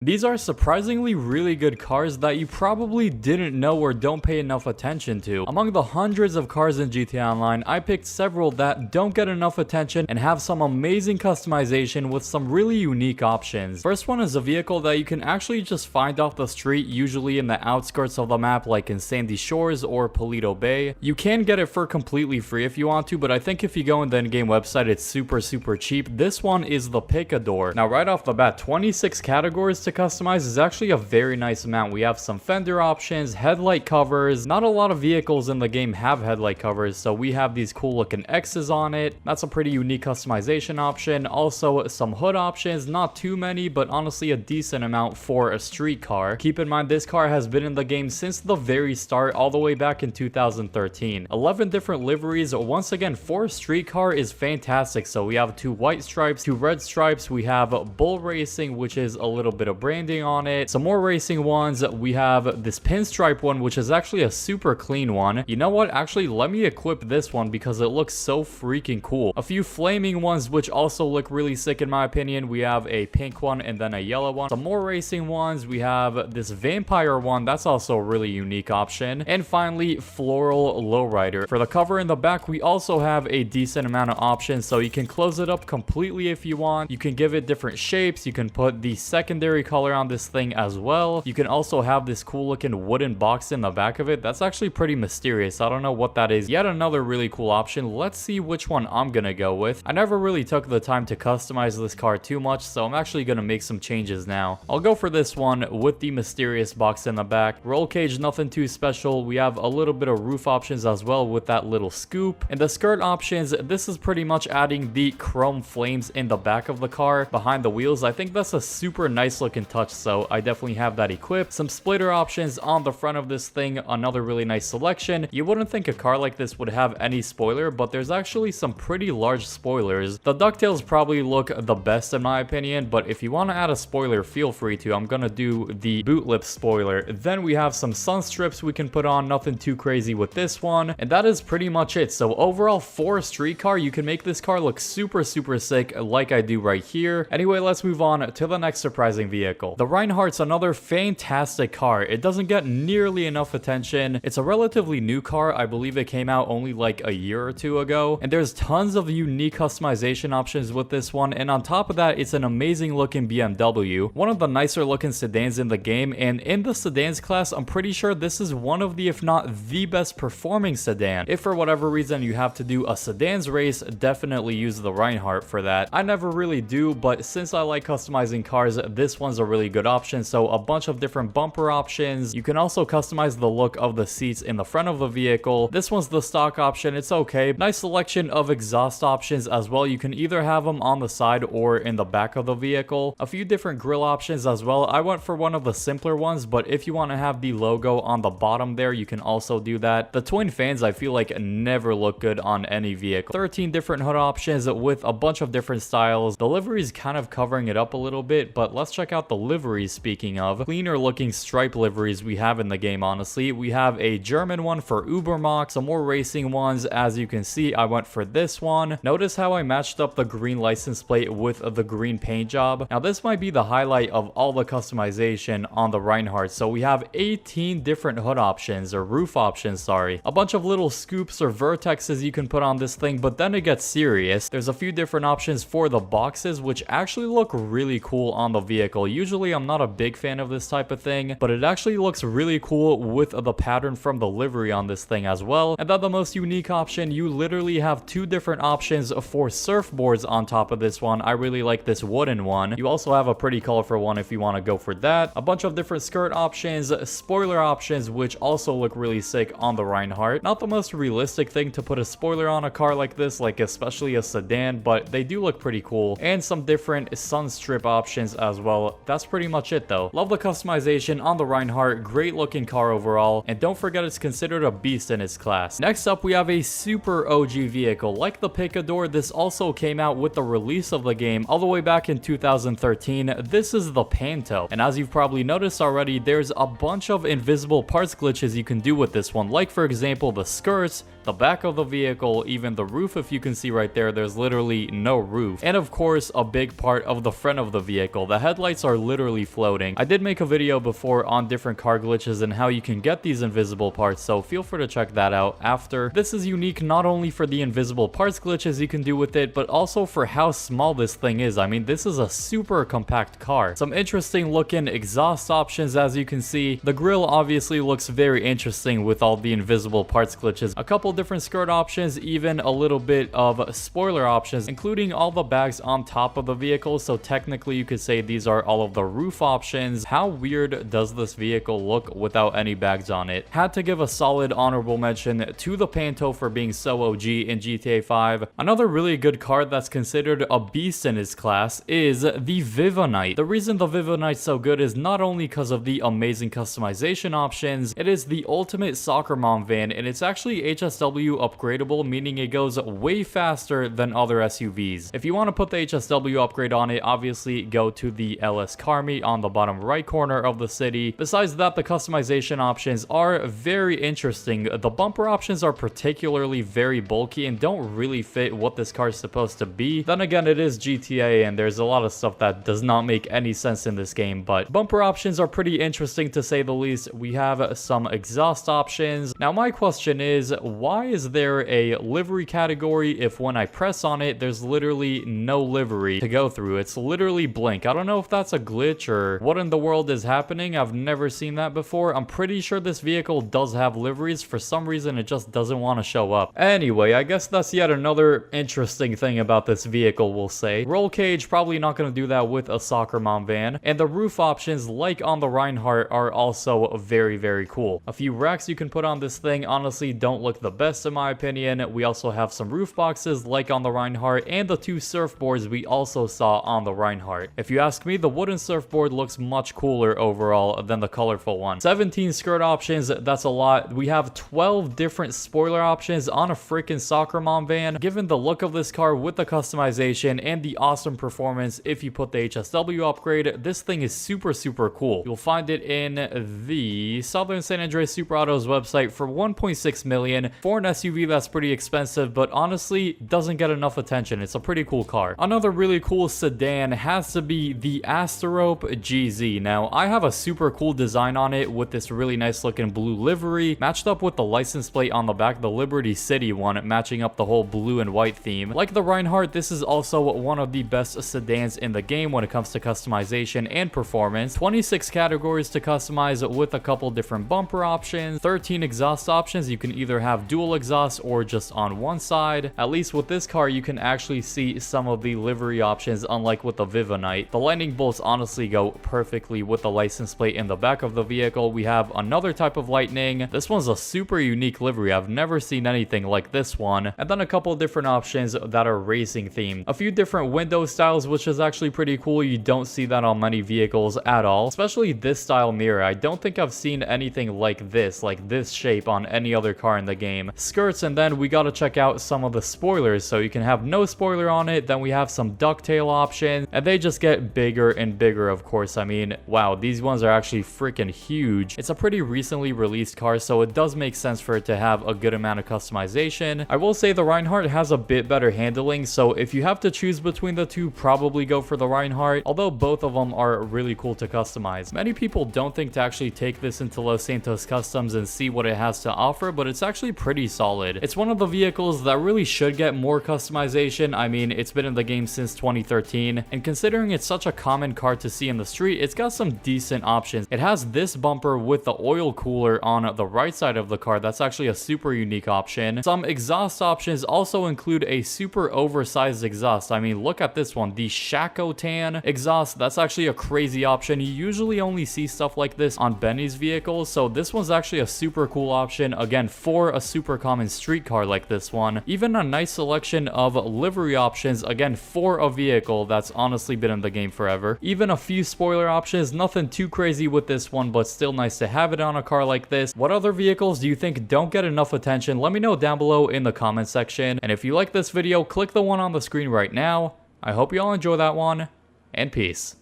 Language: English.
These are surprisingly really good cars that you probably didn't know or don't pay enough attention to. Among the hundreds of cars in GTA Online, I picked several that don't get enough attention and have some amazing customization with some really unique options. First one is a vehicle that you can actually just find off the street, usually in the outskirts of the map like in Sandy Shores or Paleto Bay. You can get it for completely free if you want to, but I think if you go in the in-game website, it's super cheap. This one is the Picador. Now right off the bat, 26 categories to customize is actually a very nice amount. We have some fender options, headlight covers. Not a lot of vehicles in the game have headlight covers, so we have these cool looking X's on it. That's a pretty unique customization option. Also some hood options, not too many, but honestly a decent amount for a street car. Keep in mind this car has been in the game since the very start, all the way back in 2013. 11 different liveries. Once again, for a street car is fantastic. So we have 2 white stripes, 2 red stripes. We have bull racing, which is a little bit of branding on it. Some more racing ones. We have this pinstripe one, which is actually a super clean one. You know what? Actually, let me equip this one because it looks so freaking cool. A few flaming ones, which also look really sick in my opinion. We have a pink one and then a yellow one. Some more racing ones. We have this vampire one. That's also a really unique option. And finally, floral lowrider. For the cover in the back, we also have a decent amount of options. So you can close it up completely if you want. You can give it different shapes. You can put the secondary color on this thing as well. You can also have this cool looking wooden box in the back of it. That's actually pretty mysterious. I don't know what that is. Yet another really cool option. Let's see which one I'm gonna go with. I never really took the time to customize this car too much, so I'm actually gonna make some changes now. I'll go for this one with the mysterious box in the back. Roll cage, nothing too special. We have a little bit of roof options as well with that little scoop. And the skirt options, this is pretty much adding the chrome flames in the back of the car behind the wheels. I think that's a super nice looking touch, so I definitely have that equipped. Some splitter options on the front of this thing, another really nice selection. You wouldn't think a car like this would have any spoiler, but there's actually some pretty large spoilers. The ducktails probably look the best in my opinion, but if you want to add a spoiler, feel free to. I'm gonna do the boot lip spoiler. Then we have some sun strips we can put on, nothing too crazy with this one, and that is pretty much it. So overall, for a street car, you can make this car look super sick like I do right here. Anyway, let's move on to the next surprising vehicle. The Reinhardt's another fantastic car. It doesn't get nearly enough attention. It's a relatively new car. I believe it came out only like a year or two ago, and there's tons of unique customization options with this one. And on top of that, it's an amazing looking BMW, one of the nicer looking sedans in the game. And in the sedans class, I'm pretty sure this is one of the, if not the best performing sedan. If for whatever reason you have to do a sedans race, definitely use the Reinhardt for that. I never really do, but since I like customizing cars, this one's a really good option. So a bunch of different bumper options. You can also customize the look of the seats in the front of the vehicle. This one's the stock option. It's okay. Nice selection of exhaust options as well. You can either have them on the side or in the back of the vehicle. A few different grille options as well. I went for one of the simpler ones, but if you want to have the logo on the bottom there, you can also do that. The twin fans, I feel like, never look good on any vehicle. 13 different hood options with a bunch of different styles. The livery is kind of covering it up a little bit, but let's check out the liveries. Speaking of cleaner looking stripe liveries we have in the game, honestly, we have a German one for Ubermacht, some more racing ones. As you can see, I went for this one. Notice how I matched up the green license plate with the green paint job. Now this might be the highlight of all the customization on the Reinhardt. So we have 18 different hood options, or roof options, sorry. A bunch of little scoops or vertexes you can put on this thing, but then it gets serious. There's a few different options for the boxes, which actually look really cool on the vehicle. Usually I'm not a big fan of this type of thing, but it actually looks really cool with the pattern from the livery on this thing as well. And then the most unique option, you literally have 2 different options for surfboards on top of this one. I really like this wooden one. You also have a pretty colorful one if you want to go for that. A bunch of different skirt options, spoiler options, which also look really sick on the Reinhardt. Not the most realistic thing to put a spoiler on a car like this, like especially a sedan, but they do look pretty cool. And some different sun strip options as well. That's pretty much it though. Love the customization on the Reinhardt. Great looking car overall, and don't forget it's considered a beast in its class. Next up, we have a super OG vehicle. Like the Picador, this also came out with the release of the game all the way back in 2013. This is the Panto, and as you've probably noticed already, there's a bunch of invisible parts glitches you can do with this one, like for example the skirts, the back of the vehicle, even the roof. If you can see right there, there's literally no roof. And of course, a big part of the front of the vehicle. The headlights are literally floating. I did make a video before on different car glitches and how you can get these invisible parts, so feel free to check that out after. This is unique not only for the invisible parts glitches you can do with it, but also for how small this thing is. I mean, this is a super compact car. Some interesting looking exhaust options, as you can see. The grille obviously looks very interesting with all the invisible parts glitches. A couple different skirt options, even a little bit of spoiler options, including all the bags on top of the vehicle. So technically you could say these are all of the roof options. How weird does this vehicle look without any bags on it? Had to give a solid honorable mention to the Panto for being so OG in GTA 5. Another really good car that's considered a beast in its class is the Vivanite. The reason the Vivanite's so good is not only because of the amazing customization options, it is the ultimate soccer mom van, and it's actually HSW upgradable, meaning it goes way faster than other SUVs. If you want to put the HSW upgrade on it, obviously go to the LS car meet on the bottom right corner of the city. Besides that, the customization options are very interesting. The bumper options are particularly very bulky and don't really fit what this car is supposed to be. Then again, it is GTA and there's a lot of stuff that does not make any sense in this game, but bumper options are pretty interesting to say the least. We have some exhaust options. Now my question is, why is there a livery category if when I press on it there's literally no livery to go through? It's literally blank. I don't know if that's a glitch or what in the world is happening. I've never seen that before. I'm pretty sure this vehicle does have liveries. For some reason it just doesn't want to show up. Anyway, I guess that's yet another interesting thing about this vehicle, we'll say. Roll cage, probably not going to do that with a soccer mom van. And the roof options, like on the Reinhardt, are also very cool. A few racks you can put on this thing honestly don't look the best in my opinion. We also have some roof boxes like on the Reinhardt, and the two surfboards we also saw on the Reinhardt. If you ask me, the wooden surfboard looks much cooler overall than the colorful one. 17 skirt options, that's a lot. We have 12 different spoiler options on a freaking soccer mom van. Given the look of this car with the customization and the awesome performance, if you put the HSW upgrade, this thing is super cool. You'll find it in the Southern San Andreas Super Auto's website for 1.6 million. For an SUV, that's pretty expensive, but honestly doesn't get enough attention. It's a pretty cool car. Another really cool sedan has to be the Asterope GZ. Now I have a super cool design on it with this really nice looking blue livery matched up with the license plate on the back, the Liberty City one, matching up the whole blue and white theme. Like the Reinhardt, this is also one of the best sedans in the game when it comes to customization and performance. 26 categories to customize with a couple different bumper options, 13 exhaust options. You can either have dual exhaust or just on one side. At least with this car you can actually see some of the livery options, unlike with the Vivanite. The lightning bolts honestly go perfectly with the license plate in the back of the vehicle. We have another type of lightning. This one's a super unique livery. I've never seen anything like this one. And then a couple different options that are racing themed. A few different window styles, which is actually pretty cool. You don't see that on many vehicles at all, especially this style mirror. I don't think I've seen anything like this shape on any other car in the game. Skirts, and then we gotta check out some of the spoilers. So you can have no spoiler on it. Then we have some ducktail options, and they just get bigger and bigger, of course. I mean, wow, these ones are actually freaking huge. It's a pretty recently released car, so it does make sense for it to have a good amount of customization. I will say the Reinhardt has a bit better handling, so if you have to choose between the two, probably go for the Reinhardt, although both of them are really cool to customize. Many people don't think to actually take this into Los Santos Customs and see what it has to offer, but it's actually pretty solid. It's one of the vehicles that really should get more customization. I mean, it's been in the game since 2013, and considering it's such a common car to see in the street, it's got some decent options. It has this bumper with the oil cooler on the right side of the car. That's actually a super unique option. Some exhaust options also include a super oversized exhaust. I mean, look at this one, the Shaco Tan exhaust. That's actually a crazy option. You usually only see stuff like this on Benny's vehicles, so this one's actually a super cool option, again, for a super common street car like this one. Even a nice selection of livery options, again, for a vehicle that's honestly been in the game forever. Even a few spoiler options, nothing too crazy with this one, but still nice to have it on a car like this. What other vehicles do you think don't get enough attention? Let me know down below in the comment section. And if you like this video, click the one on the screen right now. I hope you all enjoy that one, and peace.